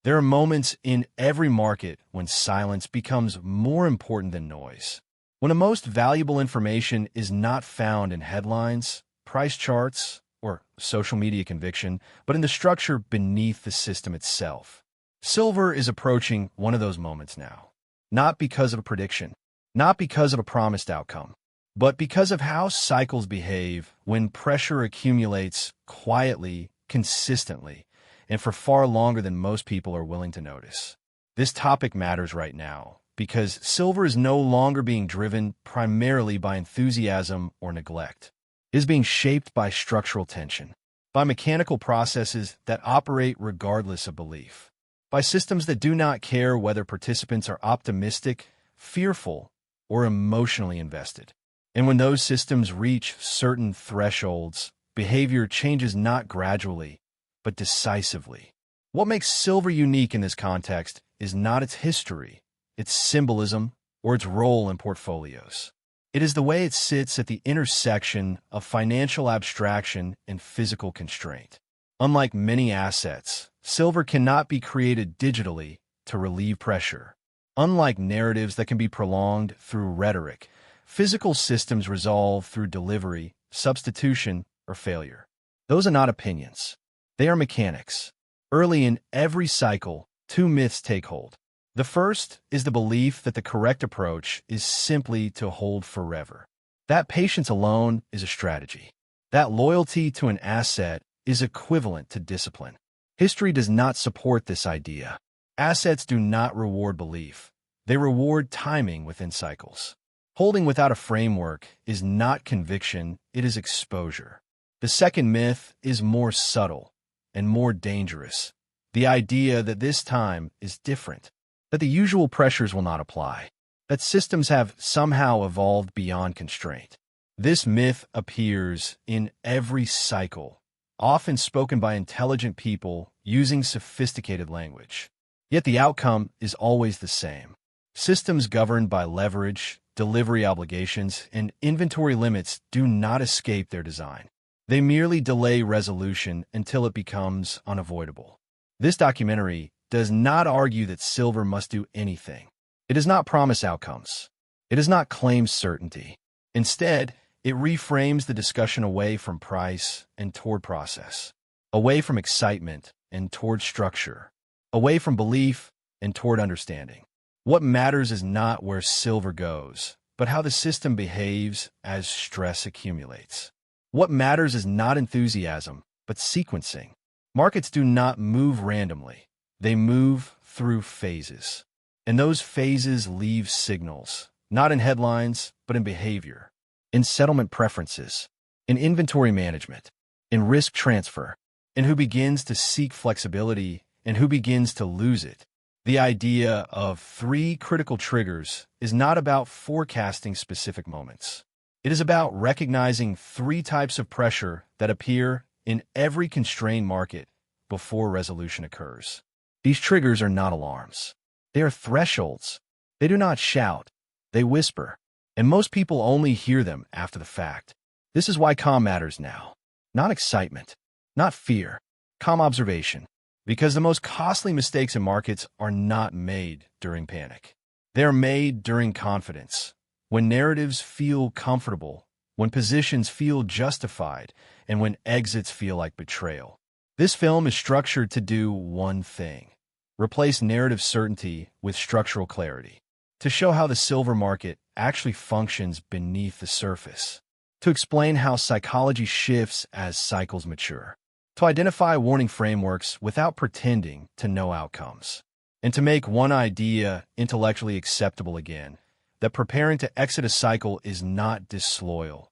There are moments in every market when silence becomes more important than noise. When the most valuable information is not found in headlines, price charts, or social media conviction, but in the structure beneath the system itself. Silver is approaching one of those moments now. Not because of a prediction, not because of a promised outcome, but because of how cycles behave when pressure accumulates quietly, consistently, and for far longer than most people are willing to notice. This topic matters right now because silver is no longer being driven primarily by enthusiasm or neglect. It is being shaped by structural tension, by mechanical processes that operate regardless of belief, by systems that do not care whether participants are optimistic, fearful, or emotionally invested. And when those systems reach certain thresholds, behavior changes not gradually, but decisively. What makes silver unique in this context is not its history, its symbolism, or its role in portfolios. It is the way it sits at the intersection of financial abstraction and physical constraint. Unlike many assets, silver cannot be created digitally to relieve pressure. Unlike narratives that can be prolonged through rhetoric, physical systems resolve through delivery, substitution, or failure. Those are not opinions. They are mechanics. Early in every cycle, two myths take hold. The first is the belief that the correct approach is simply to hold forever. That patience alone is a strategy. That loyalty to an asset is equivalent to discipline. History does not support this idea. Assets do not reward belief. They reward timing within cycles. Holding without a framework is not conviction, it is exposure. The second myth is more subtle and more dangerous. The idea that this time is different, that the usual pressures will not apply, that systems have somehow evolved beyond constraint. This myth appears in every cycle, often spoken by intelligent people using sophisticated language. Yet the outcome is always the same. Systems governed by leverage, delivery obligations, and inventory limits do not escape their design. They merely delay resolution until it becomes unavoidable. This documentary does not argue that silver must do anything. It does not promise outcomes. It does not claim certainty. Instead, it reframes the discussion away from price and toward process, away from excitement and toward structure, away from belief and toward understanding. What matters is not where silver goes, but how the system behaves as stress accumulates. What matters is not enthusiasm, but sequencing. Markets do not move randomly. They move through phases. And those phases leave signals, not in headlines, but in behavior, in settlement preferences, in inventory management, in risk transfer, in who begins to seek flexibility and who begins to lose it. The idea of 3 critical triggers is not about forecasting specific moments. It is about recognizing 3 types of pressure that appear in every constrained market before resolution occurs. These triggers are not alarms. They are thresholds. They do not shout. They whisper. And most people only hear them after the fact. This is why calm matters now. Not excitement. Not fear. Calm observation. Because the most costly mistakes in markets are not made during panic. They are made during confidence, when narratives feel comfortable, when positions feel justified, and when exits feel like betrayal. This film is structured to do one thing: replace narrative certainty with structural clarity, to show how the silver market actually functions beneath the surface, to explain how psychology shifts as cycles mature, to identify warning frameworks without pretending to know outcomes, and to make one idea intellectually acceptable again, that preparing to exit a cycle is not disloyal,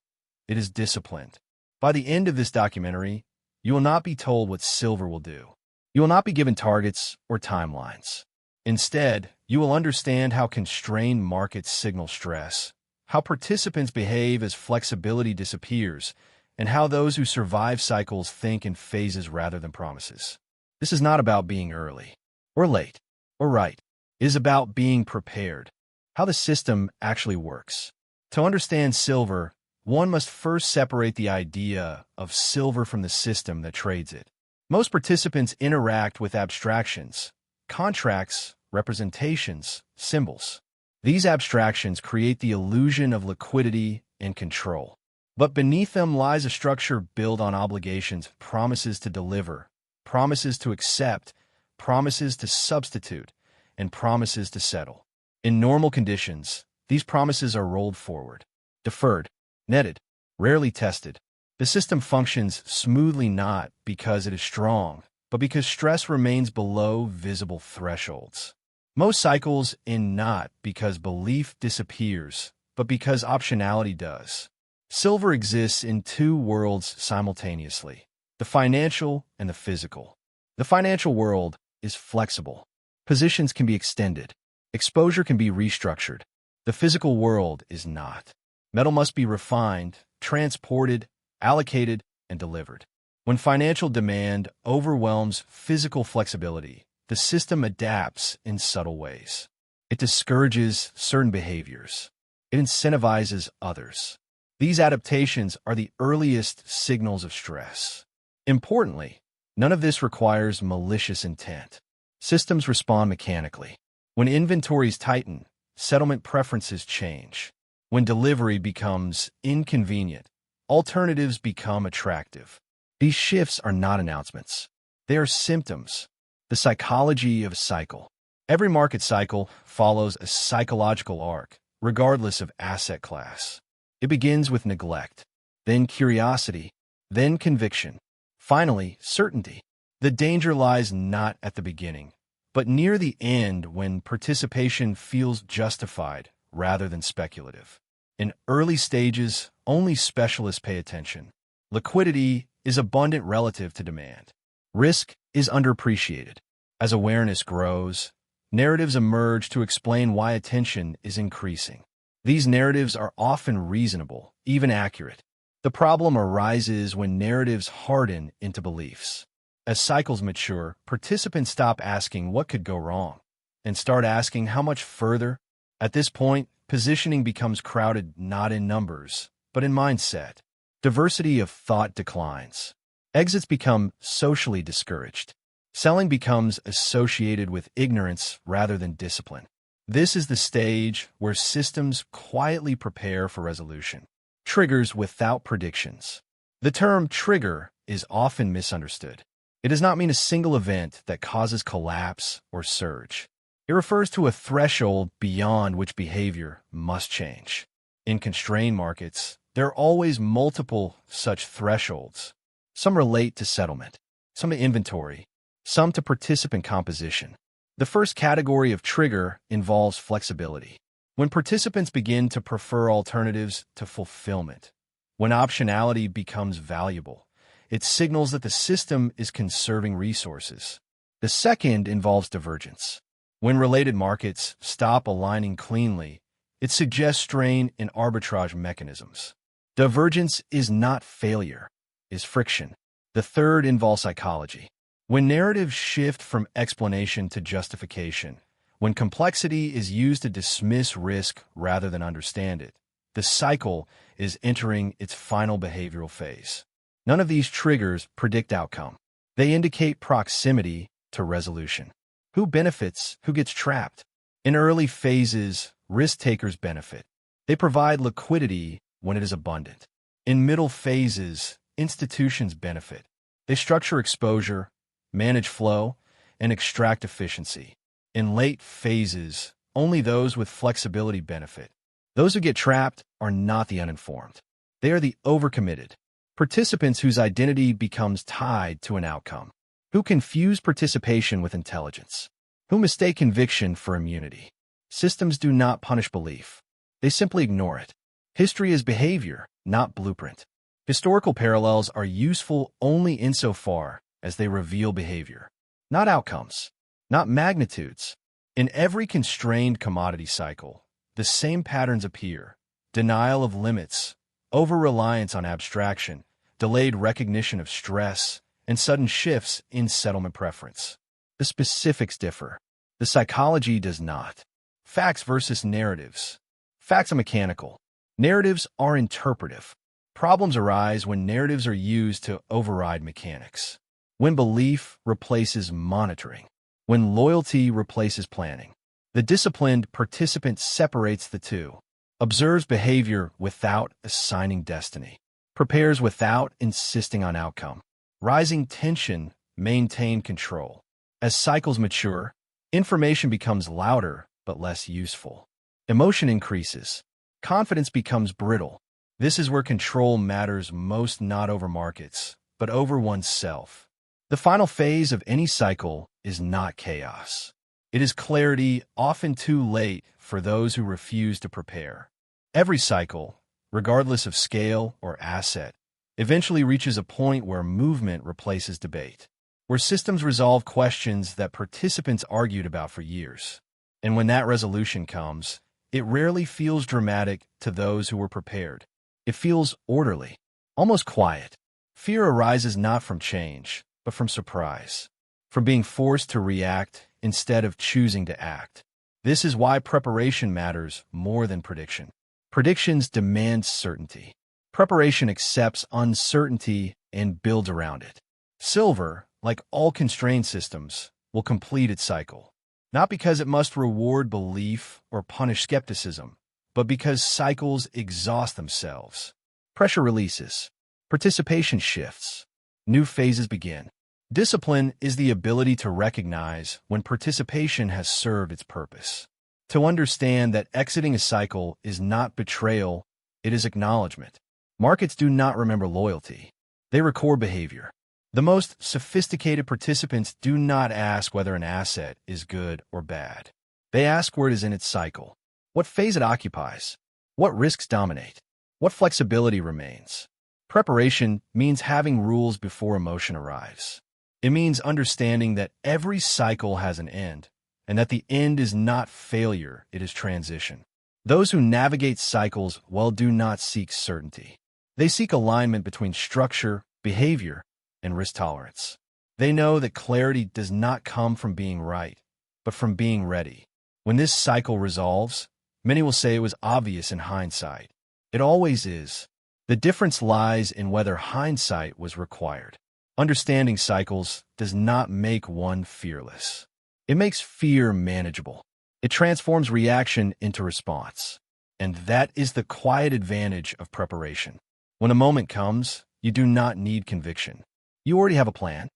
it is disciplined. By the end of this documentary, you will not be told what silver will do. You will not be given targets or timelines. Instead, you will understand how constrained markets signal stress, how participants behave as flexibility disappears, and how those who survive cycles think in phases rather than promises. This is not about being early, or late, or right. It is about being prepared, how the system actually works. To understand silver, one must first separate the idea of silver from the system that trades it. Most participants interact with abstractions, contracts, representations, symbols. These abstractions create the illusion of liquidity and control. But beneath them lies a structure built on obligations, promises to deliver, promises to accept, promises to substitute, and promises to settle. In normal conditions, these promises are rolled forward, deferred, netted, rarely tested. The system functions smoothly not because it is strong, but because stress remains below visible thresholds. Most cycles end not because belief disappears, but because optionality does. Silver exists in two worlds simultaneously, the financial and the physical. The financial world is flexible. Positions can be extended. Exposure can be restructured. The physical world is not. Metal must be refined, transported, allocated, and delivered. When financial demand overwhelms physical flexibility, the system adapts in subtle ways. It discourages certain behaviors. It incentivizes others. These adaptations are the earliest signals of stress. Importantly, none of this requires malicious intent. Systems respond mechanically. When inventories tighten, settlement preferences change. When delivery becomes inconvenient, alternatives become attractive. These shifts are not announcements. They are symptoms. The psychology of a cycle. Every market cycle follows a psychological arc, regardless of asset class. It begins with neglect, then curiosity, then conviction, finally certainty. The danger lies not at the beginning, but near the end when participation feels justified rather than speculative. In early stages, only specialists pay attention. Liquidity is abundant relative to demand. Risk is underappreciated. As awareness grows, narratives emerge to explain why attention is increasing. These narratives are often reasonable, even accurate. The problem arises when narratives harden into beliefs. As cycles mature, participants stop asking what could go wrong and start asking how much further. At this point, positioning becomes crowded not in numbers, but in mindset. Diversity of thought declines. Exits become socially discouraged. Selling becomes associated with ignorance rather than discipline. This is the stage where systems quietly prepare for resolution. Triggers without predictions. The term trigger is often misunderstood. It does not mean a single event that causes collapse or surge. It refers to a threshold beyond which behavior must change. In constrained markets, there are always multiple such thresholds. Some relate to settlement, some to inventory, some to participant composition. The first category of trigger involves flexibility. When participants begin to prefer alternatives to fulfillment, when optionality becomes valuable, it signals that the system is conserving resources. The second involves divergence. When related markets stop aligning cleanly, it suggests strain in arbitrage mechanisms. Divergence is not failure, it is friction. The third involves psychology. When narratives shift from explanation to justification, when complexity is used to dismiss risk rather than understand it, the cycle is entering its final behavioral phase. None of these triggers predict outcome. They indicate proximity to resolution. Who benefits? Who gets trapped? In early phases, risk-takers benefit. They provide liquidity when it is abundant. In middle phases, institutions benefit. They structure exposure, manage flow, and extract efficiency. In late phases, only those with flexibility benefit. Those who get trapped are not the uninformed. They are the overcommitted. Participants whose identity becomes tied to an outcome. Who confuse participation with intelligence. Who mistake conviction for immunity. Systems do not punish belief. They simply ignore it. History is behavior, not blueprint. Historical parallels are useful only insofar as they reveal behavior, not outcomes, not magnitudes. In every constrained commodity cycle, the same patterns appear: denial of limits, over-reliance on abstraction, delayed recognition of stress, and sudden shifts in settlement preference. The specifics differ. The psychology does not. Facts versus narratives. Facts are mechanical. Narratives are interpretive. Problems arise when narratives are used to override mechanics. When belief replaces monitoring. when loyalty replaces planning. The disciplined participant separates the two, observes behavior without assigning destiny, prepares without insisting on outcome. Rising tension, maintain control. As cycles mature, information becomes louder but less useful. Emotion increases. Confidence becomes brittle. This is where control matters most, not over markets, but over oneself. The final phase of any cycle is not chaos. It is clarity, often too late for those who refuse to prepare. Every cycle, regardless of scale or asset, eventually reaches a point where movement replaces debate, where systems resolve questions that participants argued about for years. And when that resolution comes, it rarely feels dramatic to those who were prepared. It feels orderly, almost quiet. Fear arises not from change, but from surprise, from being forced to react instead of choosing to act. This is why preparation matters more than prediction. Predictions demand certainty. Preparation accepts uncertainty and builds around it. Silver, like all constrained systems, will complete its cycle, not because it must reward belief or punish skepticism, but because cycles exhaust themselves. Pressure releases. Participation shifts. New phases begin. Discipline is the ability to recognize when participation has served its purpose, to understand that exiting a cycle is not betrayal, it is acknowledgement. Markets do not remember loyalty. They record behavior. The most sophisticated participants do not ask whether an asset is good or bad. They ask where it is in its cycle, what phase it occupies, what risks dominate, what flexibility remains. Preparation means having rules before emotion arrives. It means understanding that every cycle has an end, and that the end is not failure, it is transition. Those who navigate cycles well do not seek certainty. They seek alignment between structure, behavior, and risk tolerance. They know that clarity does not come from being right, but from being ready. When this cycle resolves, many will say it was obvious in hindsight. It always is. The difference lies in whether hindsight was required. Understanding cycles does not make one fearless. It makes fear manageable. It transforms reaction into response. And that is the quiet advantage of preparation. When a moment comes, you do not need conviction. You already have a plan.